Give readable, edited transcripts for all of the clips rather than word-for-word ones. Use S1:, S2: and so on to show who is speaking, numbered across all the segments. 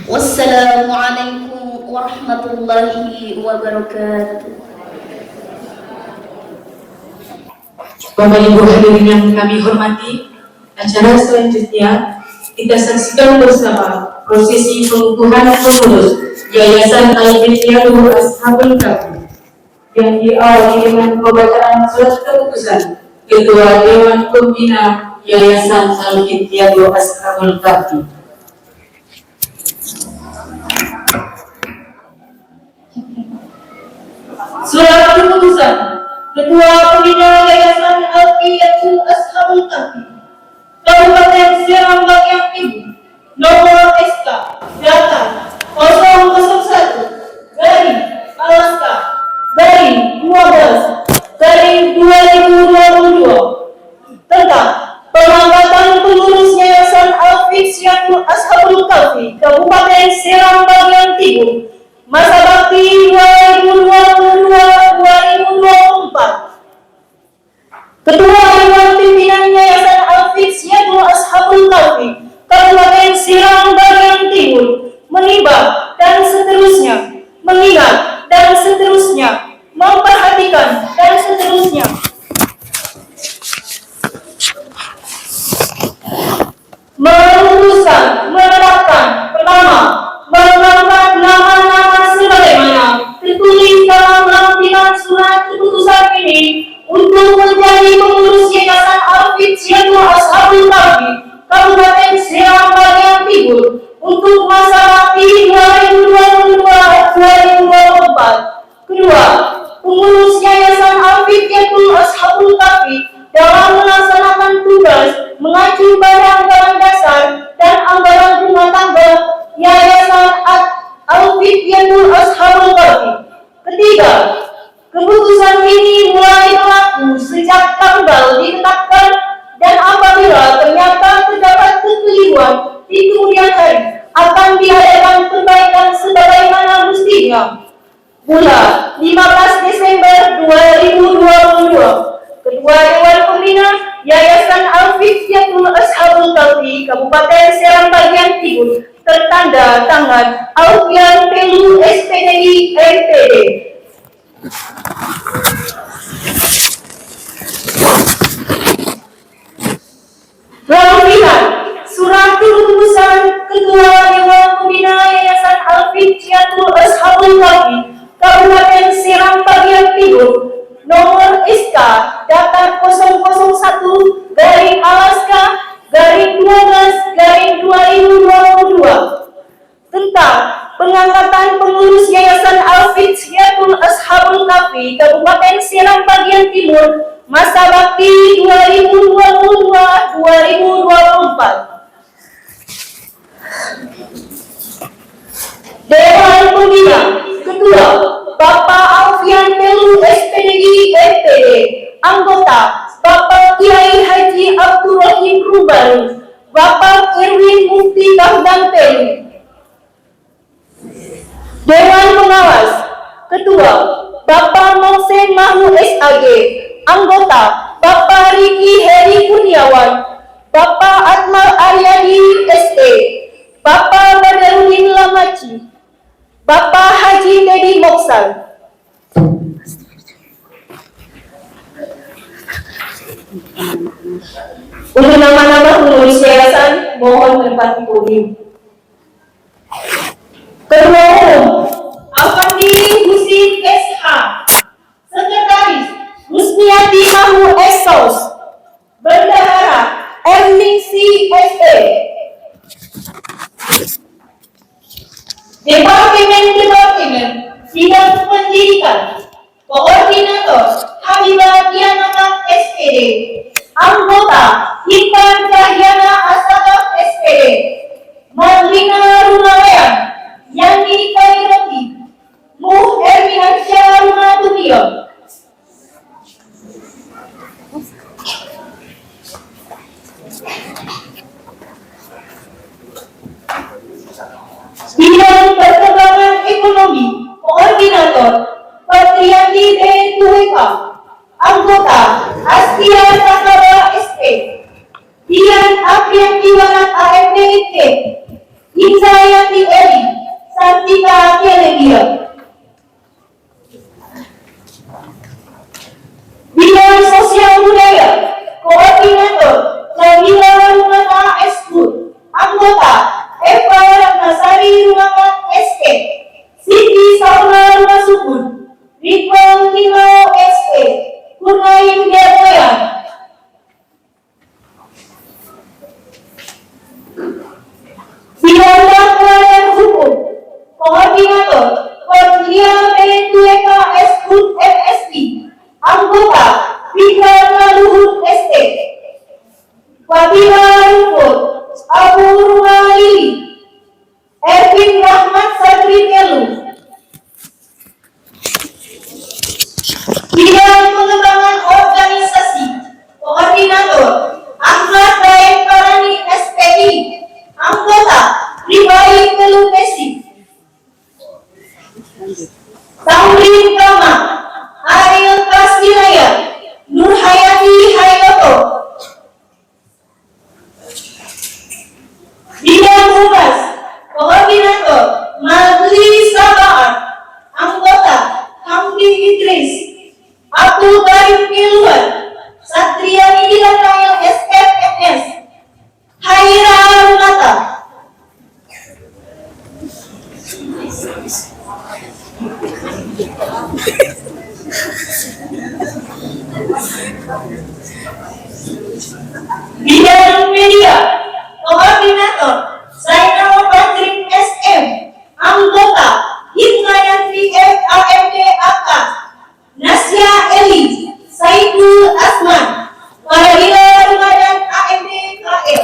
S1: Wassalamualaikum warahmatullahi wabarakatuh.
S2: Bapak Ibu hadirin yang kami hormati, acara selanjutnya kita saksikan bersama prosesi pengukuhan pengurus Yayasan Al-Hidayah Ashabul Kahfi yang diawali dengan pembacaan surat keputusan Ketua Dewan Pembina Yayasan Al-Hidayah Ashabul Kahfi. Surat keputusan Ketua Pembina Yayasan Al-Hidayah Ashabul Kahfi Kabupaten Seram Bagian Ibu, nomor SK data 001 garing Alaska garing 12 garing 2022 tentang pengangkatan pengurus Yayasan Al-Hidayah Ashabul Kahfi Kabupaten Seram Bagian Timur masa bakti 2022-2024. Ketua Dewan Pimpinan Yayasan Al-Hidayah Ashabul Kahfi Kabupaten Seram Bagian Timur menimbang dan seterusnya, mengingat dan seterusnya, memperhatikan dan seterusnya. Ashabul Kahfi, Kabupaten Serang bagian Timur, untuk masa bakti 2022-2024. Kedua, pengurus Yayasan Al-Fityatul Ashabul Kahfi dalam melaksanakan tugas mengacu pada anggaran dasar dan anggaran rumah tangga Yayasan Al-Fityatul Ashabul Kahfi. Ketiga, keputusan ini mulai berlaku sejak tanggal ditetapkan dan apabila ternyata terdapat kekeliruan di kemudian hari akan diadakan perbaikan sebagaimana mestinya. Pula 15 Desember 2022, Ketua Dewan Pembina Yayasan Al-Fityatul Ashabul Kahfi Kabupaten Serang bagian Timur tertanda tangan Alfian Pelu SPDI MPD. Lanjutan surat keputusan Ketua Dewan Pembina Yayasan Al-Fityatul Ashabul Kahfi Kabupaten Serang bagian Timur nomor SK Datar 001-Alaska-12-2022 tentang pengangkatan pengurus Yayasan Al-Fityatul Ashabul Kahfi Kabupaten Serang bagian Timur masa bakti 2022-2024. Dewan Pembina. Ketua Bapak Alfian Pelu SPDI MPD. Anggota Bapak Kiai Haji Abdurrahim Rubalu, Bapak Erwin Mufti Kahdan Pelu. Dewan Pengawas. Ketua Bapak Mohsen Mahmud SAG. Anggota Bapak Riki Heri Kurniawan, Bapak Atmal Aryadi SE, Bapak Badarudin Lamaci, Bapak Haji Teddy Moksal. Untuk nama-nama pengurus yayasan mohon menempati podium. Ketua Umum Afandi Husin SH, Sekretaris Musniati Mahmud Esos, Bendahara Erningsi SE. Departemen Bidang Pendidikan, Koordinator Habibah Dianata SPD, Anggota Hikman Cahyana Asagaf SPD, Madlina Runawean, Yani Kairoti, Muh Erwinansyah Rumatubio. Bidang Perkembangan Ekonomi, Koordinator Patriandi D. Tuheka, Anggota Astia Sakaba SP, Dian Aprianti Wanat AMPK, Inzayati Eri, Santika Kelebia. Bidang Sosial Budaya, Koordinator Jamila Rumata Eskut, Anggota Eva Ratnasari Rumakat SK, Siti Sauna Rumasukun, Ridwan Kimau SK, Kurnaim Derboyan. Bidang Dakwah dan Hukum, Koordinator Kordia B2K Eskut MSI, Anggota Fikran Luhut ST, Fabila Rukun, Abu Rumaili, Erwin Rahmat Sadri Telu. Bidang Pengembangan Organisasi, Koordinator Ahmad Baik Parani SPI, Anggota Ribai Telu Tesi. Tamrin Kama, Ariel Kasiraya, Nur Hayati Hayoto. Bidang Humas, Koordinator Madli Sabaat, Anggota Hamdi Idris, Abdul Karim Piluan, Satria Nidila Kail SFMS, Haira Arunata. Bidang Media, Koordinator Zainal Badrin SM, Anggota Hidmayati FAMD AK, Nasya Eli, Saiful Asman, Warahila Ramadan AMD KL.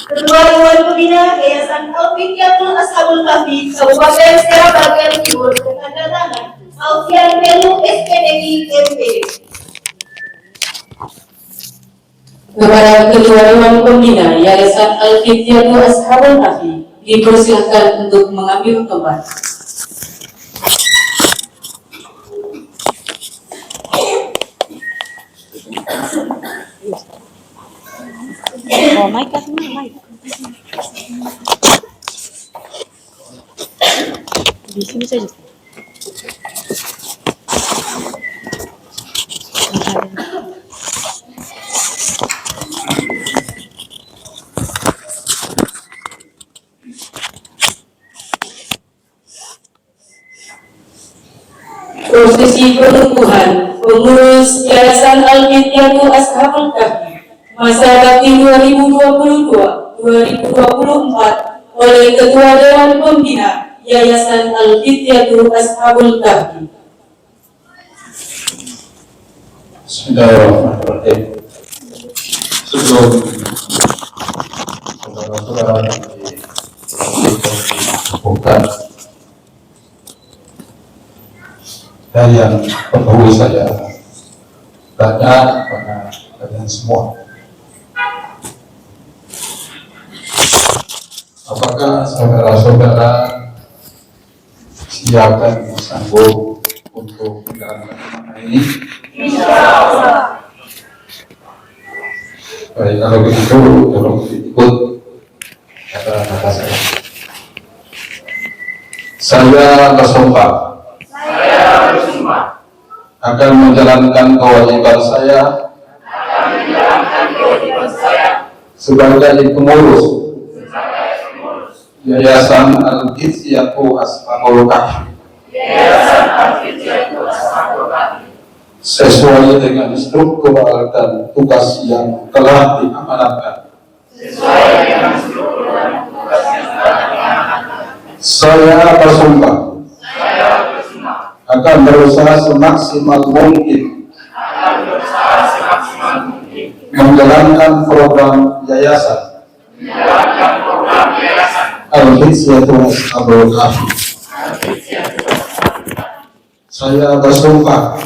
S2: Ketua Dewan Pembina Yayasan Al-Fityatul Ashabul Kahfi Kabupaten Serang bagian Timur dengan tangan Alfian Belu SPDI MPD.
S3: Kepada Ketua Dewan Pembina Yayasan Al-Fityatul Ashabul Kahfi dipersilakan untuk mengambil tempat.
S4: Oh, mic kasih mic. Di sini saja.
S3: Prosesi pengukuhan pengurus Yayasan Al-Fityatul Ashabul Kahfi masa bakti 2022-2024 oleh Ketua Dewan Pembina Yayasan Al-Fityatul Ashabul Kahfi.
S5: Bismillahirrahmanirrahim. Sebelum saudara-saudara bukan dan yang pendahulu saya tanya kepada kalian semua, apakah saudara-saudara siap dan sanggup untuk menjalankan amanah ini? Baik, kalau begitu tolong ikut kata-kata saya. Saya bersumpah akan menjalankan kewajiban saya sebagai pengurus Yayasan Al-Fityatul Ashabul Kahfi sesuai dengan struktur dan tugas yang telah diamanatkan. Saya bersumpah akan berusaha semaksimal mungkin menjalankan program yayasan Al-Fityatul Ashabul Kahfi. Saya bersumpah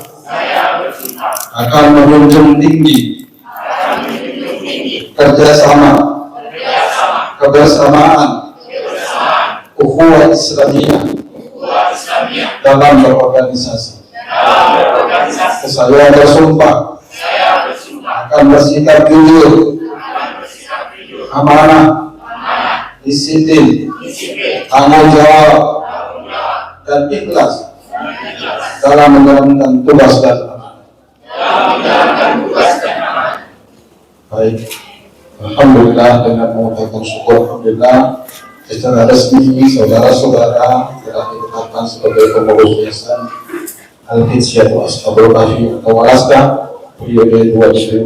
S5: akan menjunjung tinggi kerjasama, kebersamaan, ukhuwah Islamiyah dalam berorganisasi. Saya bersumpah akan bersikap jujur, amanah, disiplin, tanggung jawab, dan ikhlas dalam menjalankan tugas dan amanah. Baik, alhamdulillah, dengan mengucapkan syukur alhamdulillah secara resmi saudara-saudara telah ditetapkan sebagai pengurus Yayasan Al-Fityatul Ashabul Kahfi atau Alaska periode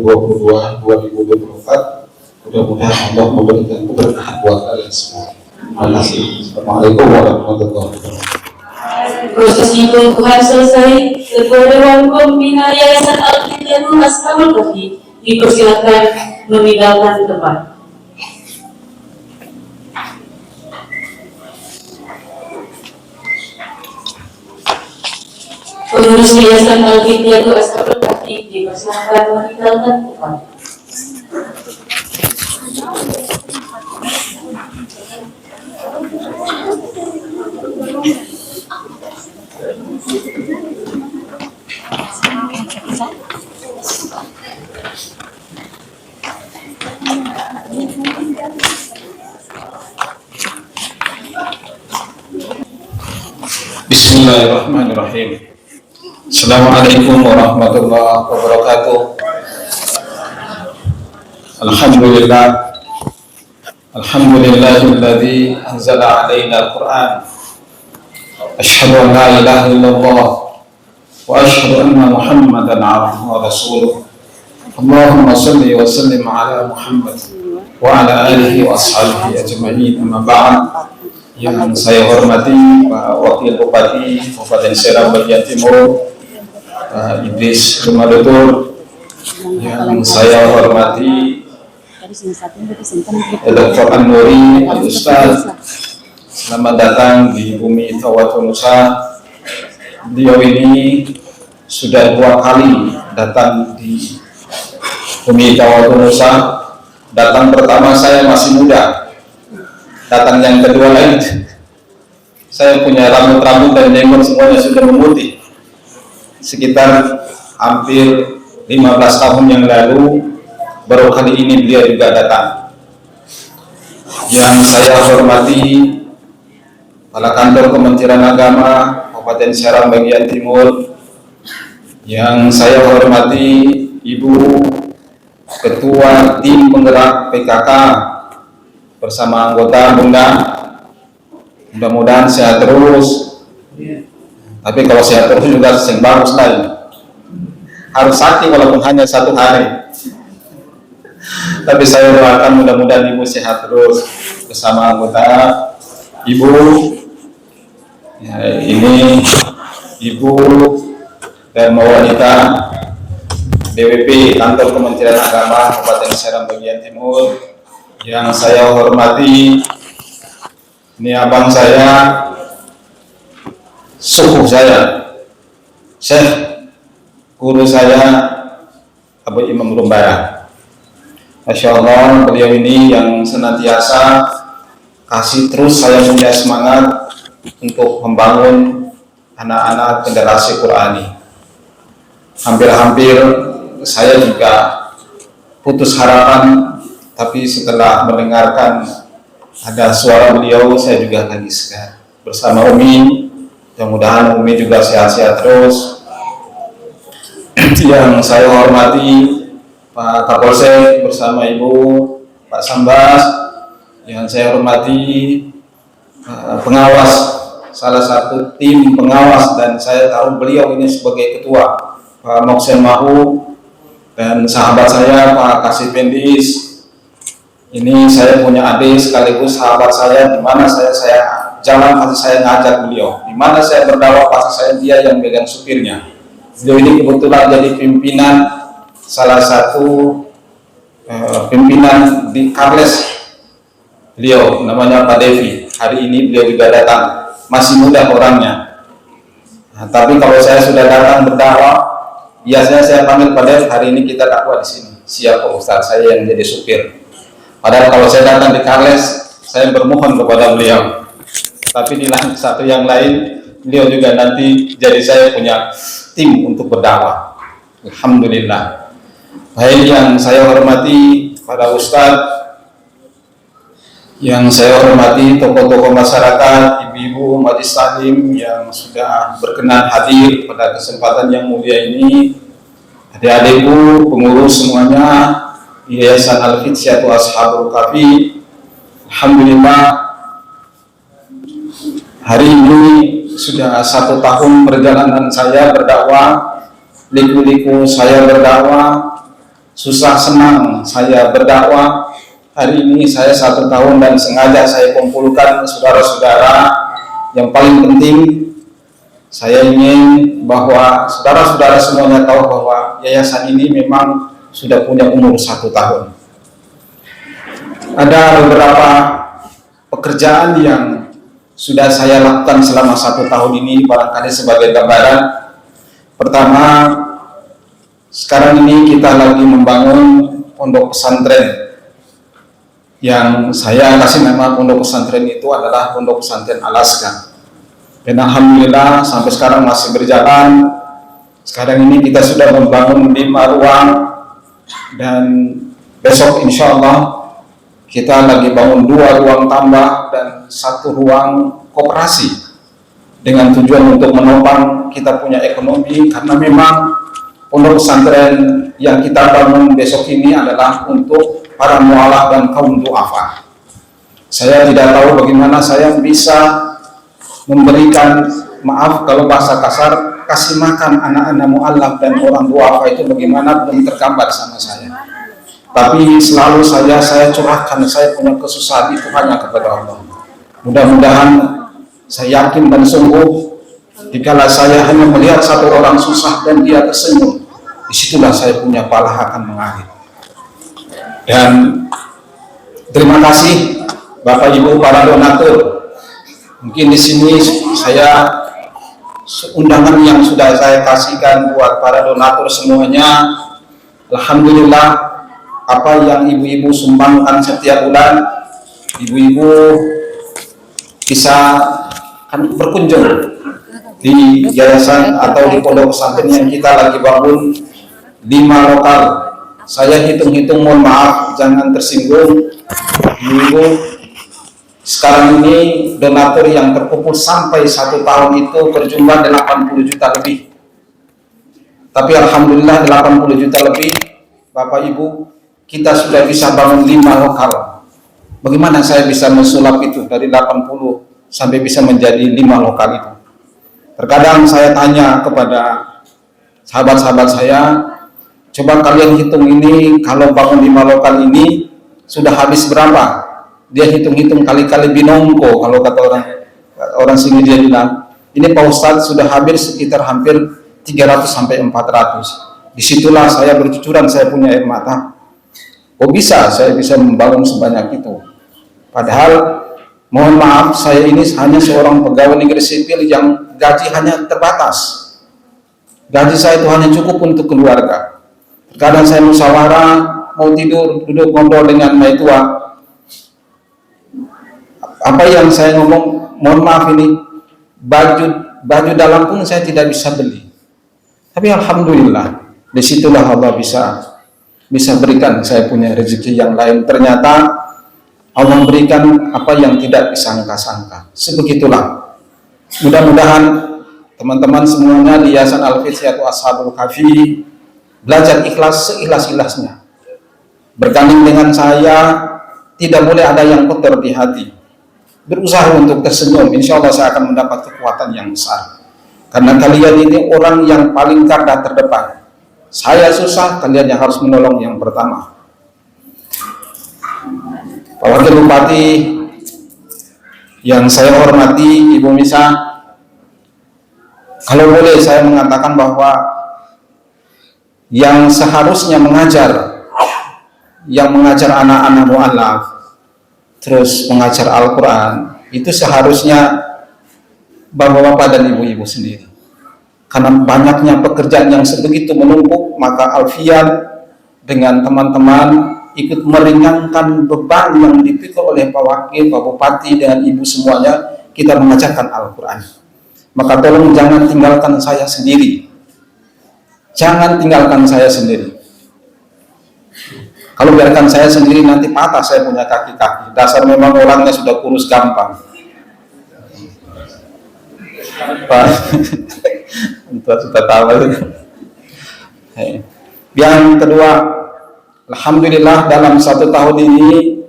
S5: 2022-2024. Mudah-mudahan Allah memberikan keberkahan buat kalian semua. Terima kasih. Assalamualaikum warahmatullahi wabarakatuh.
S3: Prosesi pengukuhan selesai. Ketua Dewan Pembina Yayasan Al-Fityatul Ashabul Kahfi dipersilakan meninggalkan tempat. Pengurus Yayasan Al-Fityatul Ashabul Kahfi dipersilakan meninggalkan tempat.
S5: Bismillahirrahmanirrahim. Assalamualaikum warahmatullahi wabarakatuh. Alhamdulillah. Alhamdulillahilladzi anzala alaina al-Qur'an. Asyhadu an la ilaha illallah wa asyhadu anna Muhammadan abduhu wa rasuluh. Allahumma salli wa sallim ala Muhammad wa ala alihi wa ashabihi ajma'in. Amma ba'd. Yang saya hormati Pak Wakil Bupati Kabupaten Serang bagian Timur, Pak Idris Rumadutur. Yang saya hormati Dr. An-Nuri Al-Ustaz. Selamat datang di bumi Tawatu Nusa. Beliau ini sudah 2 kali datang di bumi Tawatu Nusa. Datang pertama saya masih muda. Datang yang kedua lain, saya punya rambut-rambut dan jenggot semuanya sudah memutih. Sekitar hampir 15 tahun yang lalu, baru kali ini beliau juga datang. Yang saya hormati Kepala Kantor Kementerian Agama Kabupaten Serang bagian Timur. Yang saya hormati Ibu Ketua Tim Penggerak PKK bersama anggota Bunda, mudah-mudahan sehat terus. Tapi kalau sehat terus juga yang bagus lain. Harus sakit walaupun hanya 1 hari. Tapi saya doakan mudah-mudahan Ibu sehat terus bersama anggota Ibu. Ya, ini Ibu dan wanita DWP Kantor Kementerian Agama Kabupaten Serang bagian Timur. Yang saya hormati, ini abang saya, suku saya, Syekh, guru saya, Abu Imam Rumbaya. Masya Allah, beliau ini yang senantiasa kasih terus saya punya semangat untuk membangun anak-anak generasi Qurani. Hampir-hampir saya juga putus harapan. Tapi setelah mendengarkan ada suara beliau, saya juga lagi segar bersama Umi. Mudah-mudahan Umi juga sehat-sehat terus. Yang saya hormati Pak Kapolsek bersama Ibu Pak Sambas. Yang saya hormati pengawas, salah satu tim pengawas, dan saya tahu beliau ini sebagai ketua, Pak Moksen Mahu, dan sahabat saya Pak Kasih Pendis. Ini saya punya adik sekaligus sahabat saya, di mana saya jalan pasti saya ngajak beliau, di mana saya berdakwah pasti saya dia yang megang supirnya. Beliau ini kebetulan jadi pimpinan, salah satu pimpinan di Karles. Beliau namanya Pak Devi. Hari ini beliau juga datang, masih muda orangnya. Nah, tapi kalau saya sudah datang berdakwah, biasanya saya panggil Pak Devi, hari ini kita dakwah di sini. Siap Pak Ustaz, saya yang jadi supir. Padahal kalau saya datang di Karles, saya bermohon kepada beliau. Tapi di satu yang lain, beliau juga nanti jadi saya punya tim untuk berdakwah. Alhamdulillah. Baik, yang saya hormati para ustadz, yang saya hormati tokoh-tokoh masyarakat, ibu-ibu majelis taklim yang sudah berkenan hadir pada kesempatan yang mulia ini, adik-adikku, pengurus semuanya, Yayasan Al-Fityatu Ashabul Kafi. Alhamdulillah, hari ini sudah 1 tahun perjalanan saya berdakwah, liku-liku saya berdakwah, susah senang saya berdakwah. Hari ini saya 1 tahun dan sengaja saya kumpulkan saudara-saudara. Yang paling penting, saya ingin bahwa saudara-saudara semuanya tahu bahwa yayasan ini memang sudah punya umur 1 tahun. Ada beberapa pekerjaan yang sudah saya lakukan selama 1 tahun ini, barangkali sebagai gambaran. Pertama, sekarang ini kita lagi membangun pondok pesantren. Yang saya kasih nama pondok pesantren itu adalah Pondok Pesantren Alaska. Dan alhamdulillah sampai sekarang masih berjalan. Sekarang ini kita sudah membangun 5 ruang. Dan besok insya Allah kita lagi bangun 2 ruang tambah dan 1 ruang koperasi dengan tujuan untuk menopang kita punya ekonomi, karena memang pondok pesantren yang kita bangun besok ini adalah untuk para mualaf dan kaum duafa. Saya tidak tahu bagaimana saya bisa memberikan, maaf kalau bahasa kasar, kasih makan anak-anak mu'alaf dan orang duafa itu bagaimana belum tergambar sama saya. Tapi selalu saya curahkan saya punya kesusahan itu hanya kepada Allah. Mudah-mudahan saya yakin dan sungguh dikala saya hanya melihat satu orang susah dan dia tersenyum, disitulah saya punya pahala akan mengalir. Dan terima kasih Bapak Ibu para donatur. Mungkin di sini saya undangan yang sudah saya kasihkan buat para donatur semuanya. Alhamdulillah, apa yang ibu-ibu sumbangkan setiap bulan, ibu-ibu bisa berkunjung di yayasan atau di pondok pesantren yang kita lagi bangun 5 lokal. Saya hitung-hitung, mohon maaf, jangan tersinggung. Ibu-ibu, sekarang ini donatur yang terkumpul sampai 1 tahun itu berjumlah 80 juta lebih. Tapi alhamdulillah 80 juta lebih, Bapak Ibu, kita sudah bisa bangun 5 lokal. Bagaimana saya bisa mensulap itu dari 80 sampai bisa menjadi 5 lokal itu? Terkadang saya tanya kepada sahabat-sahabat saya, coba kalian hitung ini, kalau bangun 5 lokal ini sudah habis berapa? Dia hitung-hitung kali-kali binongko, kalau kata orang sini dia bilang, ini Pak Ustadz sudah hampir hampir 300 sampai 400. Disitulah saya bercucuran, saya punya air mata. Kok bisa saya bisa membangun sebanyak itu? Padahal mohon maaf, saya ini hanya seorang pegawai negeri sipil yang gaji hanya terbatas. Gaji saya itu hanya cukup untuk keluarga. Kadang saya musyawarah, mau tidur, duduk ngobrol dengan maitua. Apa yang saya ngomong, mohon maaf ini, baju dalam pun saya tidak bisa beli. Tapi alhamdulillah, disitulah Allah bisa berikan saya punya rezeki yang lain. Ternyata Allah memberikan apa yang tidak disangka-sangka. Sebegitulah. Mudah-mudahan teman-teman semuanya di Yayasan Al-Fitri atau Ashabul Kahfi belajar ikhlas seikhlas-ikhlasnya. Berganding dengan saya, tidak boleh ada yang kotor di hati. Berusaha untuk tersenyum, insya Allah saya akan mendapat kekuatan yang besar. Karena kalian ini orang yang paling garda terdepan. Saya susah, kalian yang harus menolong yang pertama. Pak Wakil Bupati yang saya hormati, Ibu Misa, kalau boleh saya mengatakan bahwa yang seharusnya mengajar anak-anak mu'alaf, terus mengajar Al-Quran, itu seharusnya bapak-bapak dan ibu-ibu sendiri. Karena banyaknya pekerjaan yang sebegitu menumpuk, maka Alfian dengan teman-teman ikut meringankan beban yang dipikul oleh Pak Wakil, Pak Bupati, dengan ibu semuanya, kita mengajarkan Al-Quran. Maka tolong jangan tinggalkan saya sendiri. Jangan tinggalkan saya sendiri. Kalau biarkan saya sendiri nanti patah saya punya kaki-kaki. Dasar memang orangnya sudah kurus gampang. Pak, sudah tahu. Yang kedua, alhamdulillah dalam 1 tahun ini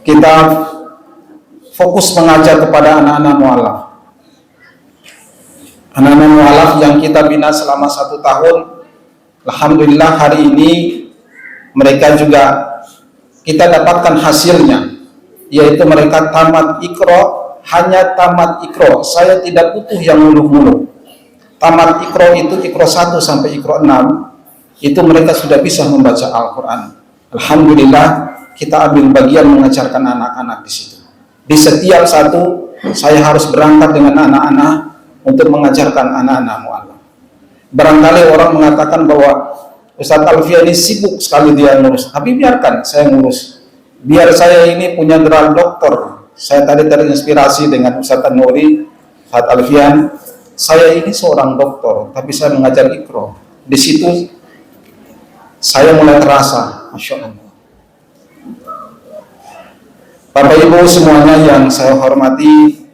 S5: kita fokus mengajar kepada anak-anak mu'alaf. Anak-anak mu'alaf yang kita bina selama 1 tahun, alhamdulillah hari ini mereka juga kita dapatkan hasilnya, yaitu mereka tamat Iqra, hanya tamat Iqra. Saya tidak butuh yang muluk-muluk. Tamat Iqra itu Iqra 1 sampai Iqra 6, itu mereka sudah bisa membaca Al-Quran. Alhamdulillah kita ambil bagian mengajarkan anak-anak di situ. Di setiap satu saya harus berangkat dengan anak-anak untuk mengajarkan anak-anak mu'alaf. Barangkali orang mengatakan bahwa Ustadz Alfian ini sibuk sekali dia ngurus, tapi biarkan saya ngurus. Biar saya ini punya gelar doktor. Saya tadi terinspirasi dengan Ustadz Nuri, Ustadz Alfian. Saya ini seorang doktor, tapi saya mengajar Iqra. Di situ saya mulai terasa, Masya Allah. Bapak Ibu semuanya yang saya hormati,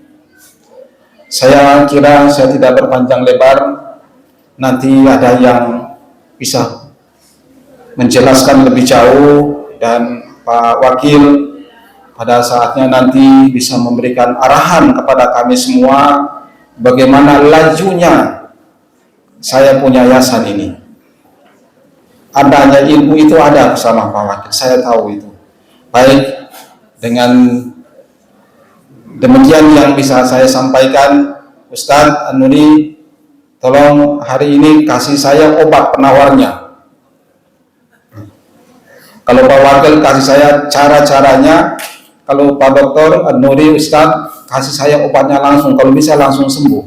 S5: saya kira saya tidak berpanjang lebar. Nanti ada yang bisa menjelaskan lebih jauh, dan Pak Wakil pada saatnya nanti bisa memberikan arahan kepada kami semua bagaimana lajunya saya punya yayasan ini. Adanya ilmu itu ada bersama Pak Wakil, saya tahu itu. Baik, dengan demikian yang bisa saya sampaikan, Ustadz An-Nuri, tolong hari ini kasih saya obat penawarnya. Kalau Pak Wakil kasih saya cara-caranya, kalau Pak Dokter An-Nuri, Ustadz, kasih saya obatnya langsung, kalau bisa langsung sembuh.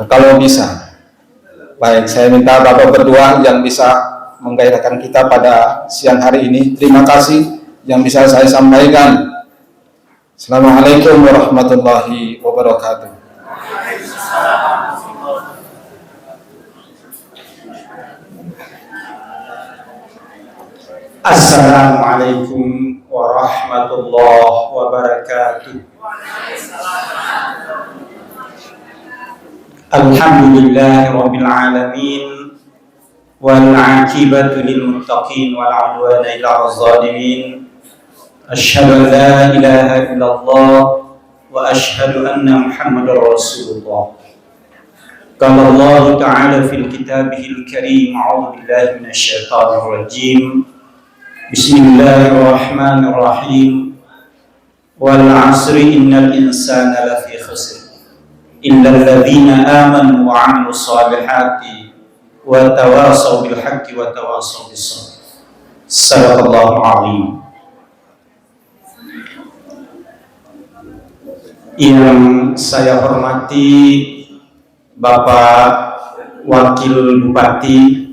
S5: Kalau bisa. Baik, saya minta Bapak berdua yang bisa menggairahkan kita pada siang hari ini. Terima kasih yang bisa saya sampaikan. Assalamualaikum warahmatullahi wabarakatuh.
S6: Assalamualaikum warahmatullahi wabarakatuh. Alhamdulillahirabbil alamin wal 'aqibatu lil muttaqin wala 'udwana illa 'alal zalimin. Asyhadu an la ilaha illallah wa asyhadu anna Muhammadar Rasulullah. Qala Allah ta'ala fil kitabihil karim, a'udzu billahi minasy syaithanir rajim. Bismillahirrahmanirrahim. Wal 'asri innal insana lafi khusr illal ladzina amanu wa 'amilus shalihati wa tawasaw bil haqqi wa tawasaw bis sabr. Sadaqallahu a'lim. Yang saya hormati Bapak Wakil Bupati,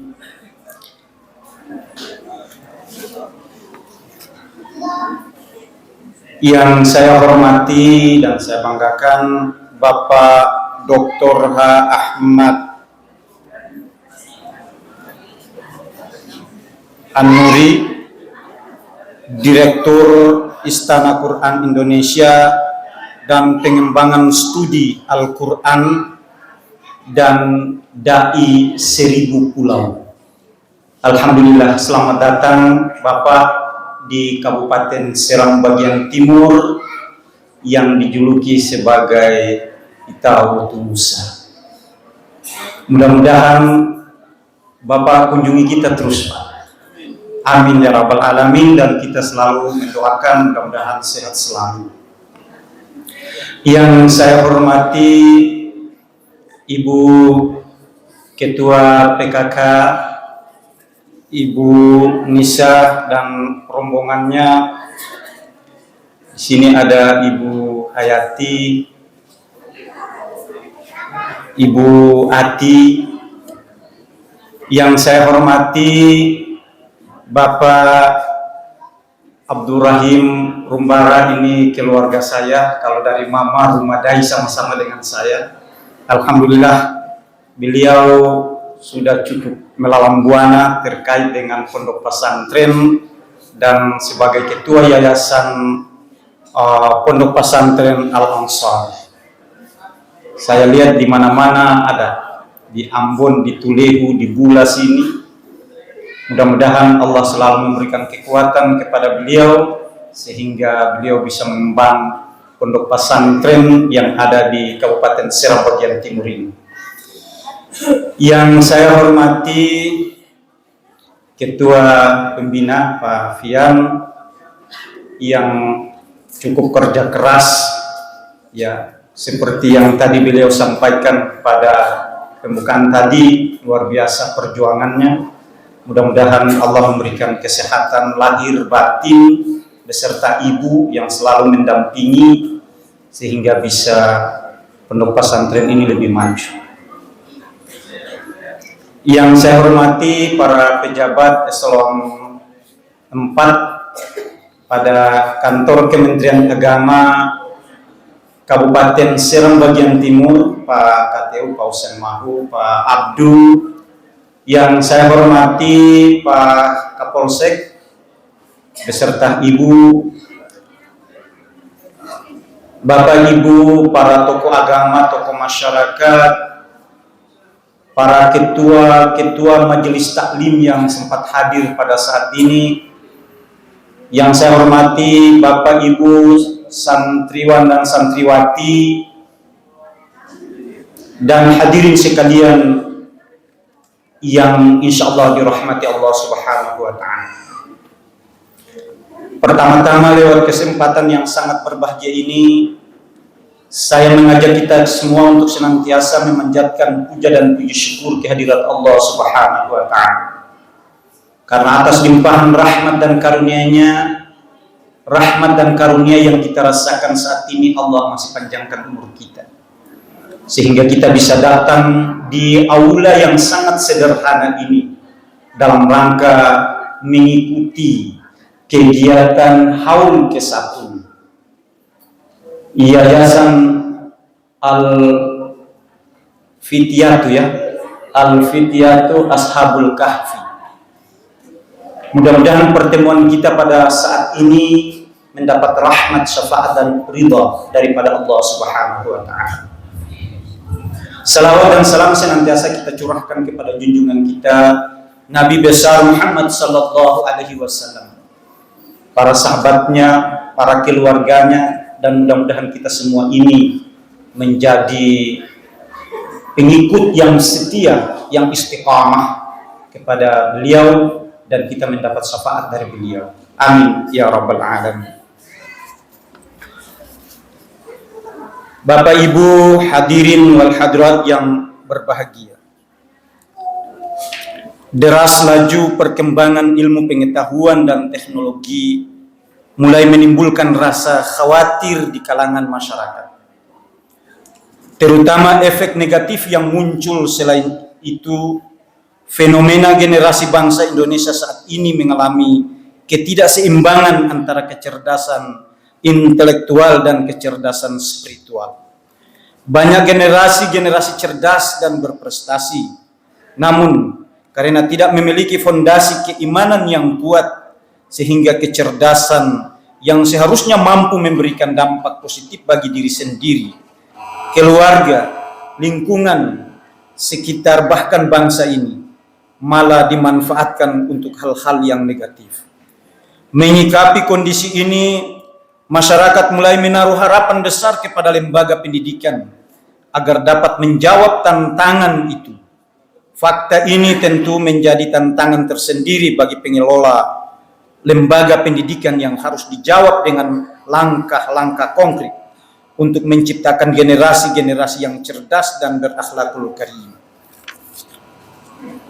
S6: yang saya hormati dan saya banggakan Bapak Dr. H. Ahmad An-Nuri, Direktur Istana Quran Indonesia dan Pengembangan Studi Al-Quran dan Dai 1000 Pulau. Alhamdulillah, selamat datang Bapak di Kabupaten Serang bagian timur yang dijuluki sebagai Itau Nusa. Mudah-mudahan Bapak kunjungi kita terus, Pak. Amin ya rabbal alamin, dan kita selalu mendoakan mudah-mudahan sehat selalu. Yang saya hormati Ibu Ketua PKK, Ibu Nisa dan rombongannya. Di sini ada Ibu Hayati, Ibu Ati. Yang saya hormati Bapak Abdurrahim Rumbara, ini keluarga saya. Kalau dari Mama Rumadai sama-sama dengan saya. Alhamdulillah beliau sudah cukup melawan buana terkait dengan pondok pesantren dan sebagai ketua yayasan pondok pesantren Al-Ansar. Saya lihat di mana-mana ada, di Ambon, di Tulehu, di Bulas ini. Mudah-mudahan Allah selalu memberikan kekuatan kepada beliau sehingga beliau bisa mengembang pondok pesantren yang ada di Kabupaten Serang bagian timur ini. Yang saya hormati Ketua Pembina Pak Fian yang cukup kerja keras, ya seperti yang tadi beliau sampaikan pada pembukaan tadi, luar biasa perjuangannya. Mudah-mudahan Allah memberikan kesehatan lahir batin beserta ibu yang selalu mendampingi sehingga bisa pondok pesantren ini lebih maju. Yang saya hormati para pejabat eselon 4 pada kantor Kementerian Agama Kabupaten Serang bagian timur, Pak KTU, Pak Husain Mahu, Pak Abdul. Yang saya hormati Pak Kapolsek beserta Ibu, Bapak Ibu, para tokoh agama, tokoh masyarakat, para ketua-ketua majelis taklim yang sempat hadir pada saat ini. Yang saya hormati Bapak Ibu santriwan dan santriwati dan hadirin sekalian yang insya Allah dirahmati Allah Subhanahu wa Ta'ala. Pertama-tama, lewat kesempatan yang sangat berbahagia ini, saya mengajak kita semua untuk senantiasa memanjatkan puja dan puji syukur kehadirat Allah Subhanahu wa Ta'ala. Karena atas limpahan rahmat dan karunia-Nya, rahmat dan karunia yang kita rasakan saat ini, Allah masih panjangkan umur kita, sehingga kita bisa datang di aula yang sangat sederhana ini dalam rangka mengikuti kegiatan haul ke-1 Yayasan Al-Fityatu, Al-Fityatu Ashabul Kahfi. Mudah-mudahan pertemuan kita pada saat ini mendapat rahmat, syafaat dan ridha daripada Allah Subhanahu wa Ta'ala. Salawat dan salam senantiasa kita curahkan kepada junjungan kita Nabi besar Muhammad sallallahu alaihi wasallam, para sahabatnya, para keluarganya, dan mudah-mudahan kita semua ini menjadi pengikut yang setia, yang istiqamah kepada beliau, dan kita mendapat syafaat dari beliau. Amin ya rabbal alamin. Bapak Ibu hadirin wal hadirat yang berbahagia, deras laju perkembangan ilmu pengetahuan dan teknologi mulai menimbulkan rasa khawatir di kalangan masyarakat, terutama efek negatif yang muncul. Selain itu, fenomena generasi bangsa Indonesia saat ini mengalami ketidakseimbangan antara kecerdasan intelektual dan kecerdasan spiritual. Banyak generasi cerdas dan berprestasi, namun karena tidak memiliki fondasi keimanan yang kuat, sehingga kecerdasan yang seharusnya mampu memberikan dampak positif bagi diri sendiri, keluarga, lingkungan sekitar, bahkan bangsa ini, malah dimanfaatkan untuk hal-hal yang negatif. Menyikapi kondisi ini, masyarakat mulai menaruh harapan besar kepada lembaga pendidikan agar dapat menjawab tantangan itu. Fakta ini tentu menjadi tantangan tersendiri bagi pengelola lembaga pendidikan yang harus dijawab dengan langkah-langkah konkret untuk menciptakan generasi-generasi yang cerdas dan berakhlakul karim.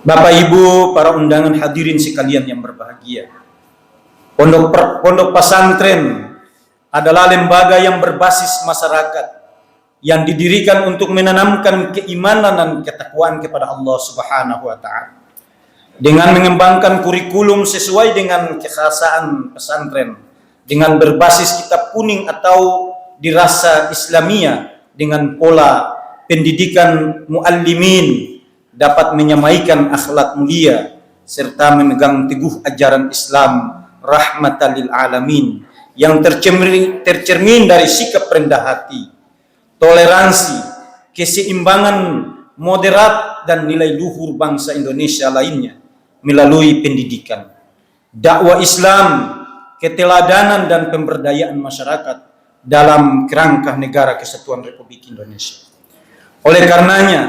S6: Bapak Ibu, para undangan hadirin sekalian yang berbahagia, pondok pesantren adalah lembaga yang berbasis masyarakat yang didirikan untuk menanamkan keimanan dan ketakwaan kepada Allah Subhanahu wa Ta'ala dengan mengembangkan kurikulum sesuai dengan kekhasaan pesantren, dengan berbasis kitab kuning atau dirasa Islamiyah, dengan pola pendidikan muallimin, dapat menyamaikan akhlak mulia serta memegang teguh ajaran Islam rahmatan lil alamin yang tercermin dari sikap rendah hati, toleransi, keseimbangan moderat dan nilai luhur bangsa Indonesia lainnya melalui pendidikan, dakwah Islam, keteladanan dan pemberdayaan masyarakat dalam kerangka Negara Kesatuan Republik Indonesia. Oleh karenanya,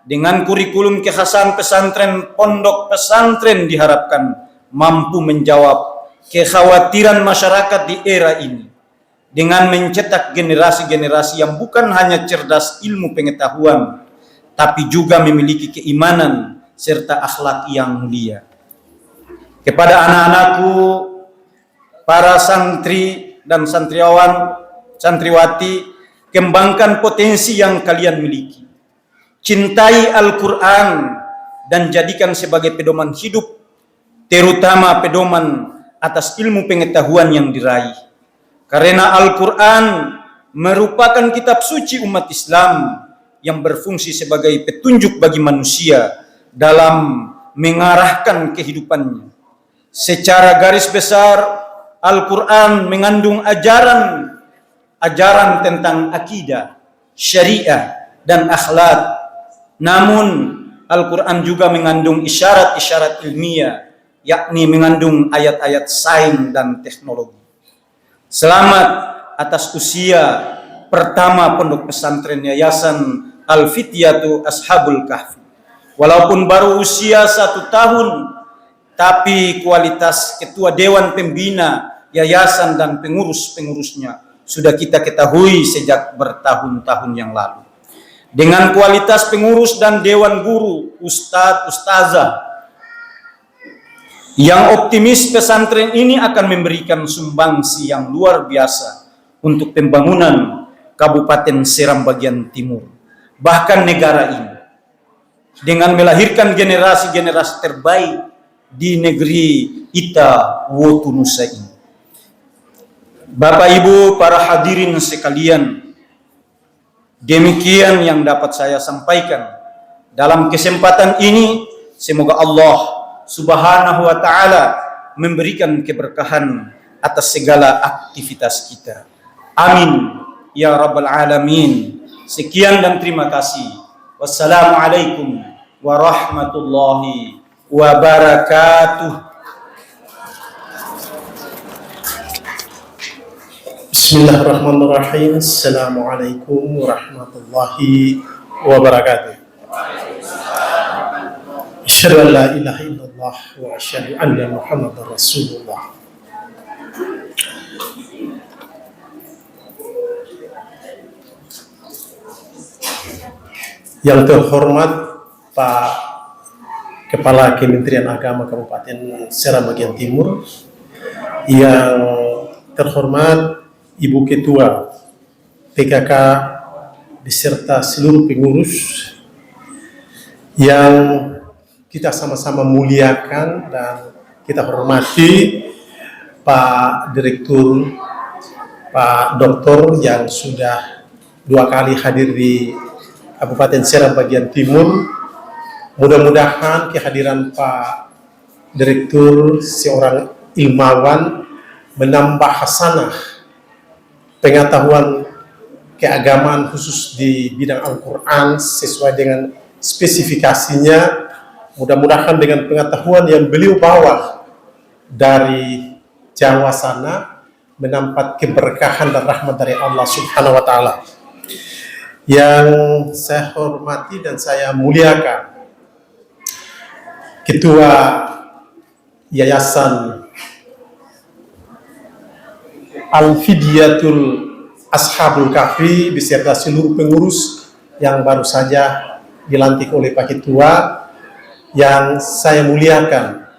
S6: dengan kurikulum kekhasan pesantren, pondok pesantren diharapkan mampu menjawab kekhawatiran masyarakat di era ini dengan mencetak generasi-generasi yang bukan hanya cerdas ilmu pengetahuan, tapi juga memiliki keimanan serta akhlak yang mulia. Kepada anak-anakku, para santri dan santriwati, kembangkan potensi yang kalian miliki. Cintai Al-Quran dan jadikan sebagai pedoman hidup, terutama pedoman atas ilmu pengetahuan yang diraih. Karena Al-Quran merupakan kitab suci umat Islam yang berfungsi sebagai petunjuk bagi manusia dalam mengarahkan kehidupannya. Secara garis besar, Al-Quran mengandung ajaran tentang akidah, syariah, dan akhlak. Namun, Al-Quran juga mengandung isyarat-isyarat ilmiah, yakni mengandung ayat-ayat sains dan teknologi. Selamat atas usia pertama pondok pesantren Yayasan Al-Fityatu Ashabul Kahfi. Walaupun baru usia 1 tahun, tapi kualitas ketua dewan pembina, yayasan dan pengurus-pengurusnya sudah kita ketahui sejak bertahun-tahun yang lalu. Dengan kualitas pengurus dan dewan guru, ustadz, ustazah yang optimis, pesantren ini akan memberikan sumbangsi yang luar biasa untuk pembangunan Kabupaten Seram bagian timur, bahkan negara ini, dengan melahirkan generasi-generasi terbaik di negeri Ita Wotu Nusa ini. Bapak Ibu, para hadirin sekalian, demikian yang dapat saya sampaikan dalam kesempatan ini. Semoga Allah Subhanahu wa ta'ala memberikan keberkahan atas segala aktivitas kita. Amin ya rabbal alamin. Sekian dan terima kasih. Wassalamualaikum warahmatullahi wabarakatuh.
S7: Bismillahirrahmanirrahim. Assalamualaikum warahmatullahi wabarakatuh. Asyhadu an la ilaha illallah wa asyhadu anna Muhammadar Rasulullah. Yang terhormat Pak Kepala Kementerian Agama Kabupaten Seram bagian Timur, yang terhormat Ibu Ketua PKK beserta seluruh pengurus, yang kita sama-sama muliakan dan kita hormati Pak Direktur, Pak Doktor yang sudah 2 kali hadir di Kabupaten Seram bagian Timur. Mudah-mudahan kehadiran Pak Direktur, seorang ilmuwan, menambah hasanah pengetahuan keagamaan khusus di bidang Al-Quran sesuai dengan spesifikasinya. Mudah-mudahan dengan pengetahuan yang beliau bawa dari Jawa sana mendapat keberkahan dan rahmat dari Allah Subhanahu wa ta'ala. Yang saya hormati dan saya muliakan Ketua Yayasan Al-Fidyatul Ashabul Kahfi beserta seluruh pengurus yang baru saja dilantik oleh Pak Ketua, yang saya muliakan.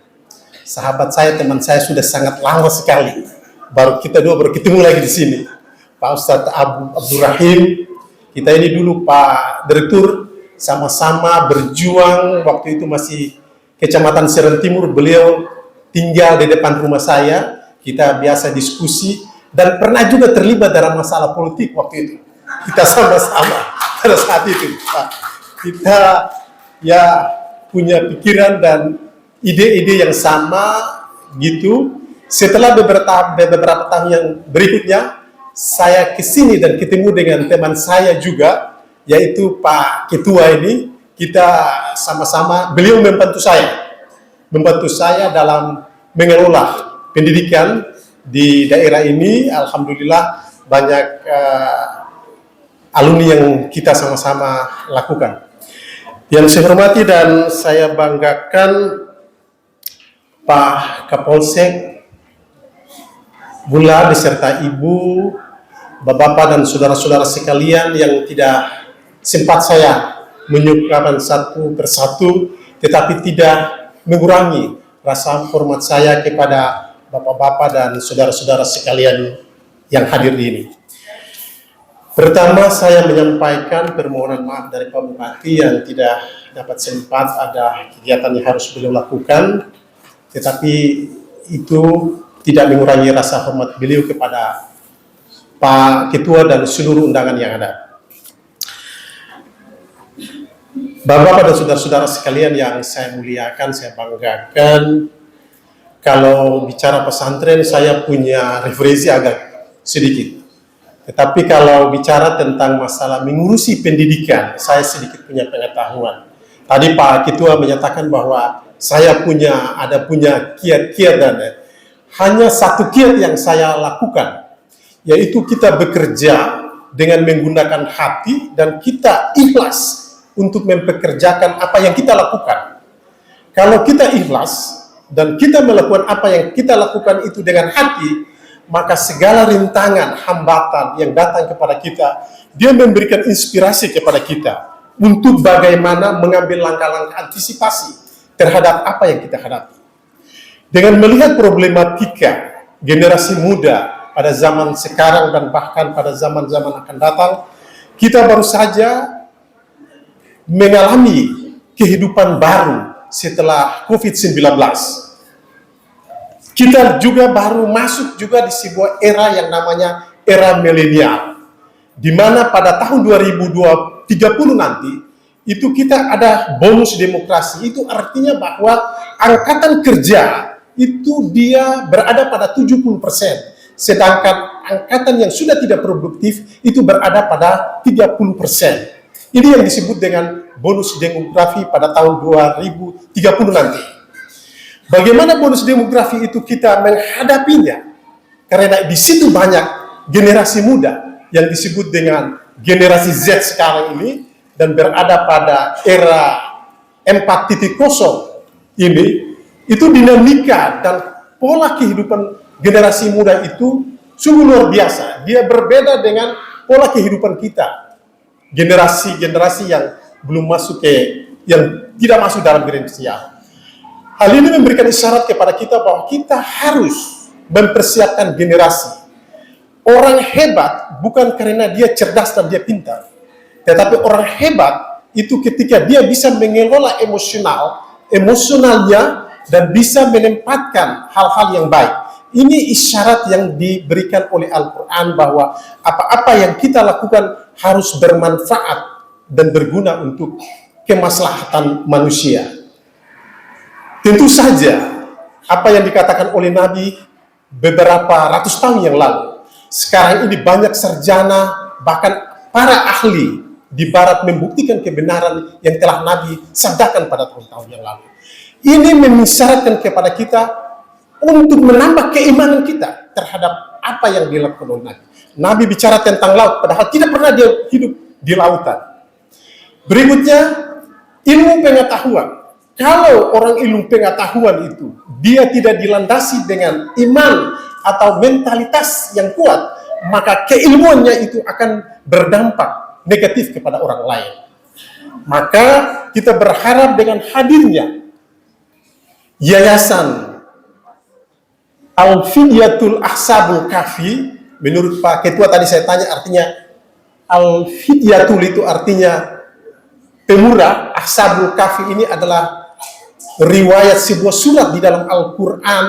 S7: Sahabat saya, teman saya sudah sangat lama sekali, baru kita dua baru ketemu lagi di sini. Pak Ustadz Abdurrahim, kita ini dulu Pak Direktur sama-sama berjuang, waktu itu masih Kecamatan Seram Timur, beliau tinggal di depan rumah saya, kita biasa diskusi dan pernah juga terlibat dalam masalah politik waktu itu. Kita sama-sama pada saat itu, Pak. Kita ya punya pikiran dan ide-ide yang sama gitu. Setelah beberapa tahun yang berikutnya, saya kesini dan ketemu dengan teman saya juga, yaitu Pak Ketua ini. Kita sama-sama, beliau membantu saya dalam mengelola pendidikan di daerah ini. Alhamdulillah banyak alumni yang kita sama-sama lakukan. Yang saya hormati dan saya banggakan Pak Kapolsek Bula beserta Ibu, Bapak-bapak dan saudara-saudara sekalian yang tidak sempat saya menyukakan satu persatu, tetapi tidak mengurangi rasa hormat saya kepada Bapak-bapak dan saudara-saudara sekalian yang hadir di ini. Pertama, saya menyampaikan permohonan maaf dari Pak Bupati yang tidak dapat sempat, ada kegiatan yang harus beliau lakukan, tetapi itu tidak mengurangi rasa hormat beliau kepada Pak Ketua dan seluruh undangan yang ada. Bapak-bapak dan saudara-saudara sekalian yang saya muliakan, saya banggakan, kalau bicara pesantren saya punya referensi agak sedikit. Tetapi kalau bicara tentang masalah mengurusi pendidikan, saya sedikit punya pengetahuan. Tadi Pak Ketua menyatakan bahwa saya punya kiat-kiat dan hanya satu kiat yang saya lakukan, yaitu kita bekerja dengan menggunakan hati dan kita ikhlas untuk mempekerjakan apa yang kita lakukan. Kalau kita ikhlas dan kita melakukan apa yang kita lakukan itu dengan hati, maka segala rintangan, hambatan yang datang kepada kita, dia memberikan inspirasi kepada kita untuk bagaimana mengambil langkah-langkah antisipasi terhadap apa yang kita hadapi. Dengan melihat problematika generasi muda pada zaman sekarang dan bahkan pada zaman-zaman akan datang, kita baru saja mengalami kehidupan baru setelah COVID-19. Kita juga baru masuk juga di sebuah era yang namanya era milenial, di mana pada tahun 2030 nanti itu kita ada bonus demografi. Itu artinya bahwa angkatan kerja itu dia berada pada 70%, sedangkan angkatan yang sudah tidak produktif itu berada pada 30%. Ini yang disebut dengan bonus demografi pada tahun 2030 nanti. Bagaimana bonus demografi itu kita menghadapinya? Karena di situ banyak generasi muda yang disebut dengan generasi Z sekarang ini dan berada pada era 4.0 ini, itu dinamika dan pola kehidupan generasi muda itu sungguh luar biasa. Dia berbeda dengan pola kehidupan kita. Generasi-generasi yang belum masuk yang tidak masuk dalam generasi. Hal ini memberikan isyarat kepada kita bahwa kita harus mempersiapkan generasi. Orang hebat bukan karena dia cerdas dan dia pintar, tetapi orang hebat itu ketika dia bisa mengelola emosionalnya dan bisa menempatkan hal-hal yang baik. Ini isyarat yang diberikan oleh Al-Quran bahwa apa-apa yang kita lakukan harus bermanfaat dan berguna untuk kemaslahatan manusia. Tentu saja apa yang dikatakan oleh Nabi beberapa ratus tahun yang lalu, sekarang ini banyak sarjana, bahkan para ahli di barat membuktikan kebenaran yang telah Nabi sabdakan pada tahun-tahun yang lalu. Ini mengisyaratkan kepada kita untuk menambah keimanan kita terhadap apa yang dilakukan oleh Nabi. Nabi bicara tentang laut, padahal tidak pernah dia hidup di lautan. Berikutnya, ilmu pengetahuan. Kalau orang ilmu pengetahuan itu, dia tidak dilandasi dengan iman atau mentalitas yang kuat, maka keilmuannya itu akan berdampak negatif kepada orang lain. Maka kita berharap dengan hadirnya Yayasan Al-Fidyatul Ashabul Kahfi, menurut Pak Ketua tadi saya tanya artinya Al-Fidyatul itu artinya pemuda. Ashabul Kahfi ini adalah riwayat sebuah surat di dalam Al-Quran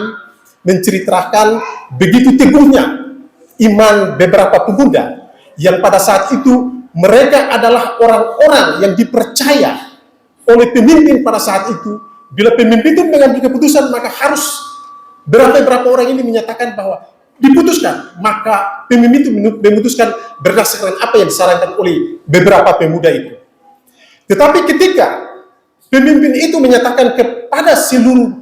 S7: menceritakan begitu teguhnya iman beberapa pemuda yang pada saat itu mereka adalah orang-orang yang dipercaya oleh pemimpin pada saat itu. Bila pemimpin itu mengambil keputusan, maka harus berapa orang ini menyatakan bahwa diputuskan, maka pemimpin itu memutuskan berdasarkan apa yang disarankan oleh beberapa pemuda itu. Tetapi ketika pemimpin itu menyatakan kepada seluruh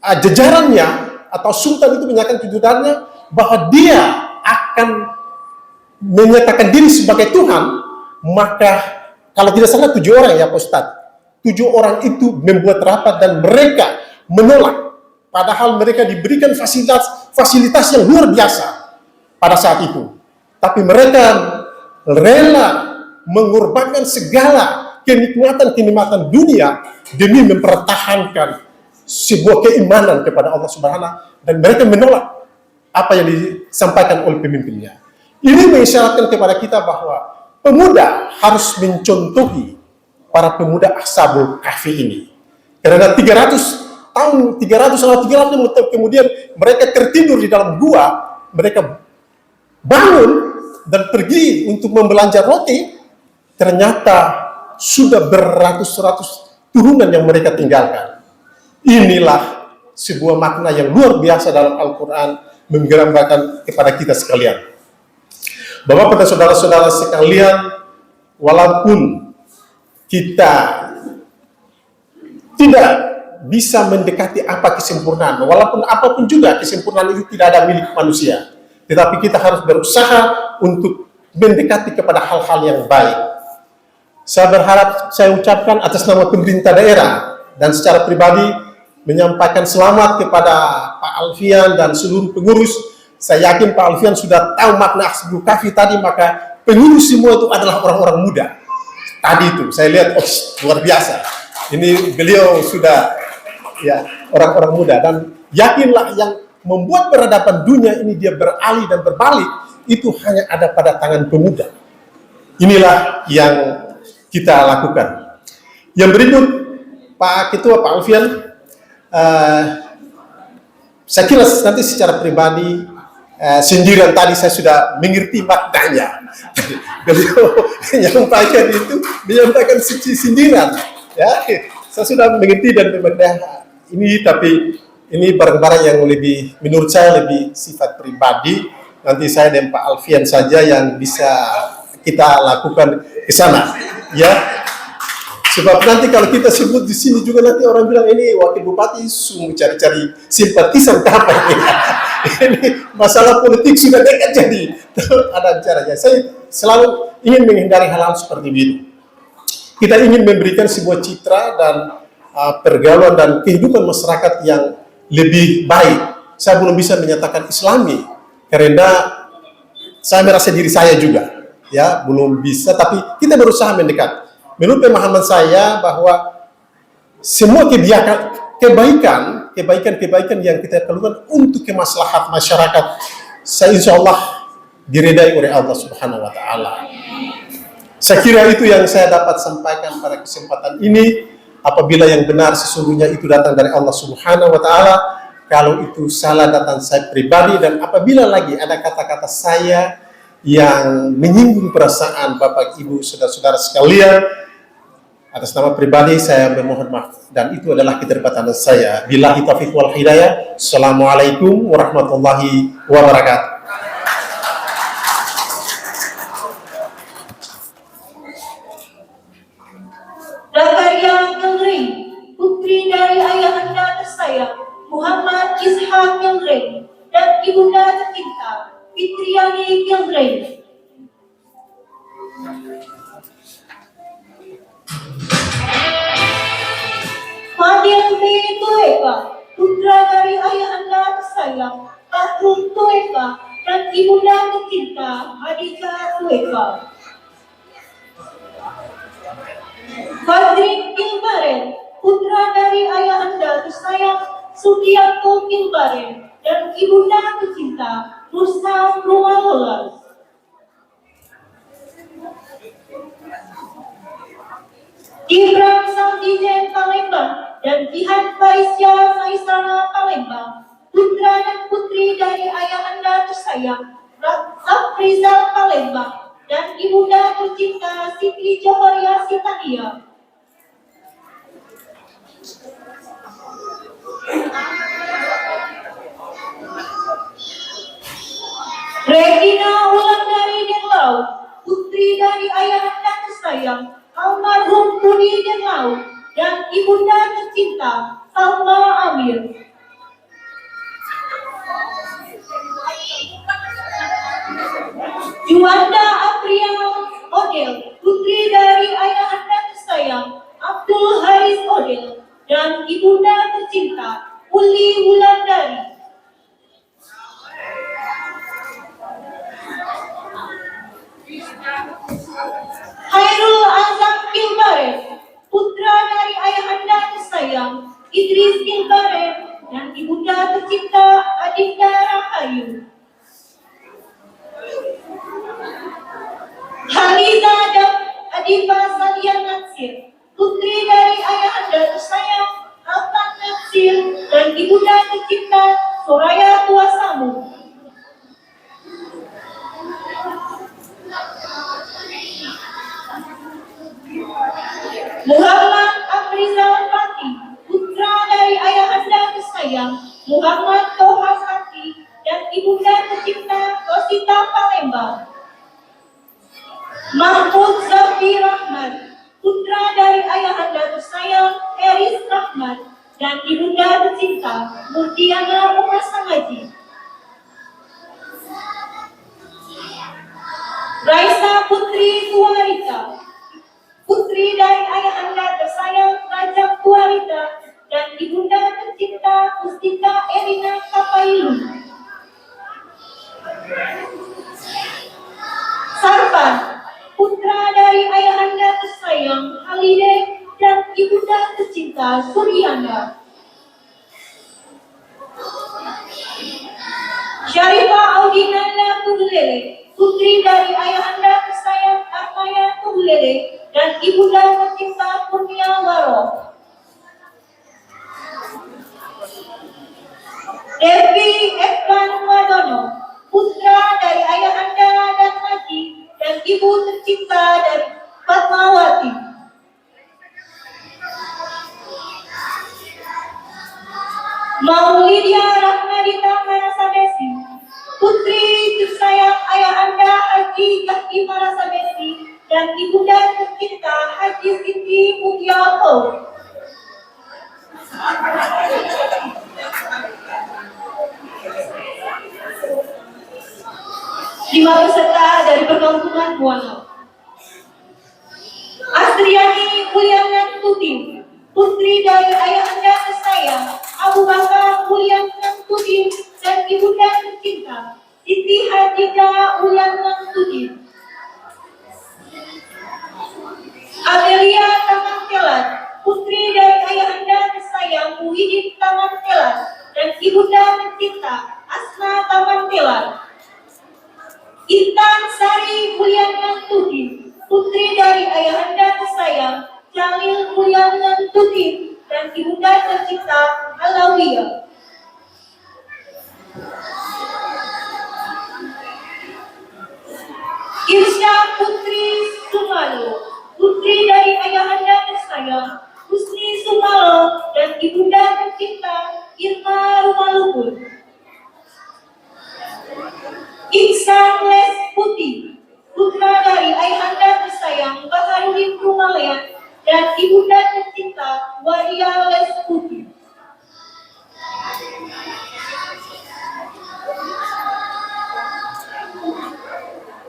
S7: jajarannya atau sultan itu menyatakan jajarannya bahwa dia akan menyatakan diri sebagai Tuhan, maka kalau tidak salah 7 orang ya Pak Ustadz, 7 orang itu membuat rapat dan mereka menolak, padahal mereka diberikan fasilitas yang luar biasa pada saat itu. Tapi mereka rela mengorbankan segala kenikmatan dunia demi mempertahankan sebuah keimanan kepada Allah Subhanahu, dan mereka menolak apa yang disampaikan oleh pemimpinnya. Ini mengisyaratkan kepada kita bahwa pemuda harus mencontohi para pemuda Ashabul Kahfi ini. Karena 300 tahun kemudian mereka tertidur di dalam gua, mereka bangun dan pergi untuk membelanja roti, ternyata sudah beratus-ratus turunan yang mereka tinggalkan. Inilah sebuah makna yang luar biasa dalam Al-Quran menggambarkan kepada kita sekalian. Bapak dan saudara-saudara sekalian, walaupun kita tidak bisa mendekati apa kesempurnaan, walaupun apapun juga kesempurnaan itu tidak ada milik manusia, tetapi kita harus berusaha untuk mendekati kepada hal-hal yang baik. Saya berharap saya ucapkan atas nama pemerintah daerah dan secara pribadi menyampaikan selamat kepada Pak Alfian dan seluruh pengurus. Saya yakin Pak Alfian sudah tahu makna Ashabul Kahfi tadi, maka pengurus semua itu adalah orang-orang muda. Tadi itu saya lihat, oh, luar biasa. Ini beliau sudah ya orang-orang muda, dan yakinlah yang membuat peradaban dunia ini dia beralih dan berbalik itu hanya ada pada tangan pemuda. Inilah yang kita lakukan. Yang berikut, Pak Ketua, Pak Alfian, saya kira nanti secara pribadi sindiran tadi saya sudah mengerti maknanya. Beliau menyampaikan sindiran. Ya, saya sudah mengerti dan membedah ini, tapi ini barang-barang yang lebih, menurut saya lebih sifat pribadi. Nanti saya dan Pak Alfian saja yang bisa kita lakukan ke sana, ya. Sebab nanti kalau kita sebut di sini juga nanti orang bilang ini wakil bupati sungguh cari-cari simpatisan apa ini. Ini masalah politik sudah dekat, jadi ada caranya. Saya selalu ingin menghindari hal-hal seperti itu. Kita ingin memberikan sebuah citra dan pergaulan dan kehidupan masyarakat yang lebih baik. Saya belum bisa menyatakan Islami karena saya merasa diri saya juga ya belum bisa, tapi kita berusaha mendekat. Menurut pemahaman saya bahwa semua kebaikan yang kita lakukan untuk kemaslahat masyarakat, saya insya Allah diridai oleh Allah Subhanahu Wa Taala. Saya kira itu yang saya dapat sampaikan pada kesempatan ini. Apabila yang benar sesungguhnya itu datang dari Allah Subhanahu Wa Taala, kalau itu salah datang saya pribadi, dan apabila lagi ada kata-kata saya yang menyinggung perasaan Bapak Ibu saudara-saudara sekalian, atas nama pribadi saya memohon maaf, dan itu adalah keterbatasan saya. Billahi taufiq wal hidayah. Assalamualaikum warahmatullahi wabarakatuh.
S2: Zakaria Ngelring, putri dari ayahanda tersayang Muhammad Ishak Ngelring dan ibunda tercinta Fitriani Ngelring. Fadil B. Tueka, putra dari ayahanda tersayang Fahrul Tueka dan ibunda tercinta Hadijah Tueka. Fadrin Kilbaren, putra dari ayahanda tersayang Sugiarto Kilbaren dan ibunda tercinta Rustam Rumalolas. Gibran Saldijen Palembang dan Jihan Faisya Faisana Palembang, putra dan putri dari ayahanda tersayang Afrizal Palembang dan ibunda tercinta Siti Johoria Sitania. Regina Wulandari Denlau, putri dari ayahanda tersayang almarhum Budi Denlau dan ibunda tercinta Salma Amir. Juanda Aprial Odel, putri dari ayahanda tersayang Abdul Haris Odel dan ibunda tercinta Uli Wulandari. Khairul Azam Kilbaren, putra dari ayahanda tersayang Idris Kilbaren dan ibunda tercinta Adinda Rahayu. Haliza dan Adifa Salia Natsir, putri dari ayahanda tersayang Altan Natsir dan ibunda tercinta Soraya Tuasamu. Muhammad Afrizal Fati, putra dari ayahanda tersayang Muhammad Toha Fati dan ibunda tercinta Rosita Palembang. Mahmud Zafi Rahman, putra dari ayahanda tersayang Eris Rahman dan ibunda tercinta Murdiana Umar Sangaji. Raisa Putri Tuarita, putri dari ayahanda tersayang Raja Tuarita dan ibunda tercinta Mustika Erina Kapailu. Sarpan, putra dari ayahanda tersayang Halide dan ibunda tercinta Suryanda. Syarifah Audinanda Tubulele, putri dari ayahanda tersayang Armaya Tubulele dan ibunda tercinta Kurnia Waro. Devi Evan Wadono, putra dari ayahanda dan Haji dan ibu tercinta dari Fatmawati. Maulidia Rahmadita Marasabesi, putri tersayang ayahanda Haji Kaki Marasabesi dan ibunda tercinta Haji Siti Mugyako. Lima peserta dari perkampungan Buana. Astriani Mulyana Tuti, putri dari ayahanda tersayang Abu Bakar Mulyana Tuti dan ibunda tercinta Siti Hadidah Mulyana Tuti. Amelia Tamantelan, putri dari ayahanda tersayang Muhyiddin Tamantelan dan ibunda tercinta Asna Tamantelan. Intan Sari Mulyana Tuti, putri dari ayahanda tersayang Jalil Mulyana Tuti dan ibunda tercinta Alawiyah. Irsya Putri Sumalo, putri dari ayahanda tersayang Husni Sumalo dan ibunda tercinta Irma Rumalukun. Iksan Les Putih, putra dari ayahanda tersayang Baharudin Rumalean dan ibunda tercinta Wadia Les Putih.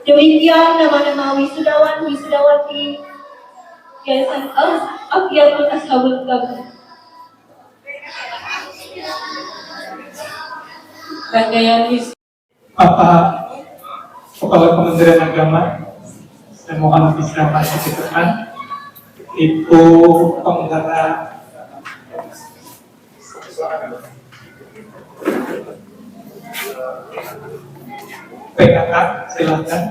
S2: Demikian nama-nama wisudawan wisudawati Yayasan Al-Afiatul Ashabul Kahfi.
S3: Rangkaian isi
S8: Bapak Kepala Kementerian Agama, saya mohon bisa masuk ke depan. Ibu Penggara PKK, silakan.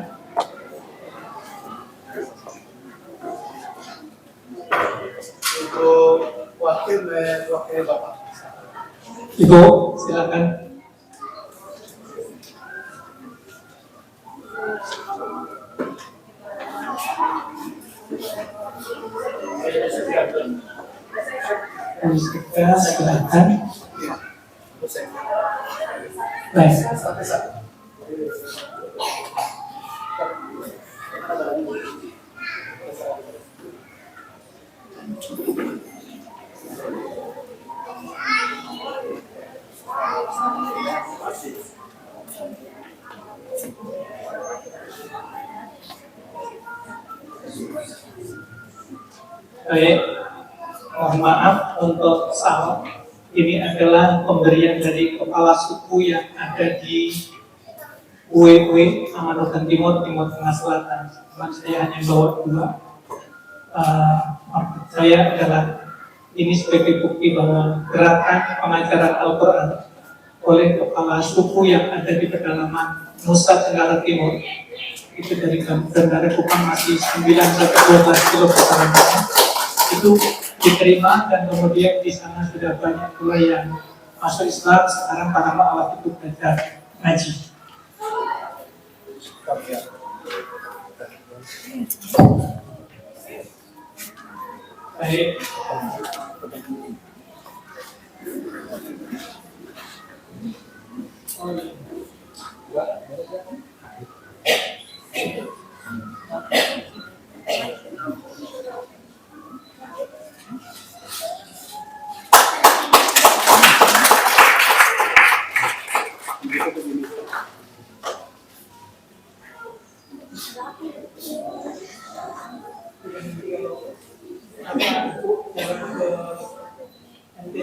S7: Ibu wakil Bapak.
S8: Ibu, silakan. Kita silakan. Baik. Baik, mohon maaf untuk salah. Ini adalah pemberian dari kepala suku yang ada di UWW Amanukan Timur, Timur Tengah Selatan. Cuman saya hanya bawa dua. Maksud saya adalah ini sebagai bukti bahwa gerakan pengajaran Al-Quran oleh kepala suku yang ada di pedalaman Nusa Tenggara Timur itu dari Bandara Kupang masih 912 km itu diterima, dan kemudian di sana sudah banyak pula yang masuk Islam. Sekarang para ma'alaf itu belajar ngaji. Baik.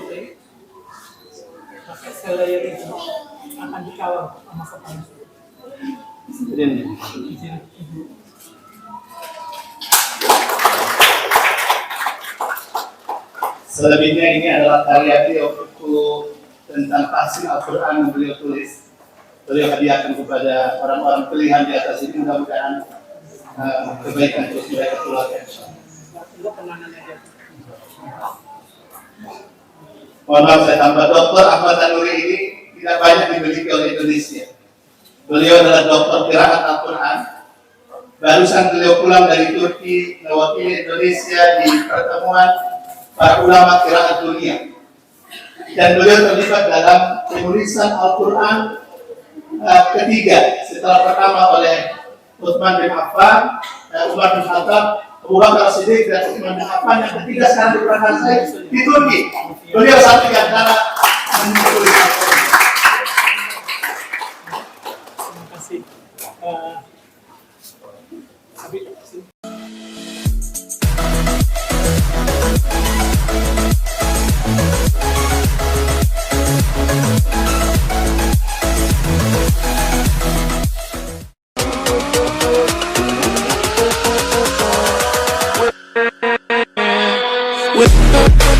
S8: selesai, maka selayar itu akan dikawal sama kepala suku. Izin Ibu.
S9: Selebihnya ini adalah karya beliau, buku tentang tafsir Al-Quran yang beliau tulis. Beliau hadiahkan kepada orang-orang pilihan di atas ini, mudah-mudahan kebaikan terus mereka tularkan. Mohon maaf saya tambah, Dr. Ahmad Tanuri ini tidak banyak dimiliki oleh Indonesia. Beliau adalah doktor qiraat Al-Quran. Barusan beliau pulang dari Turki mewakili Indonesia di pertemuan para ulama qiraat dunia. Dan beliau terlibat dalam penulisan Al-Quran ketiga setelah pertama oleh Utsman bin Affan, Umar bin Khattab, Abu Bakar Siddiq dan Utsman bin Affan. Yang ketiga sekarang diprakarsai di Turki. Beliau satu di antara menulis Al-Quran.
S8: Terima kasih. Habib,
S10: with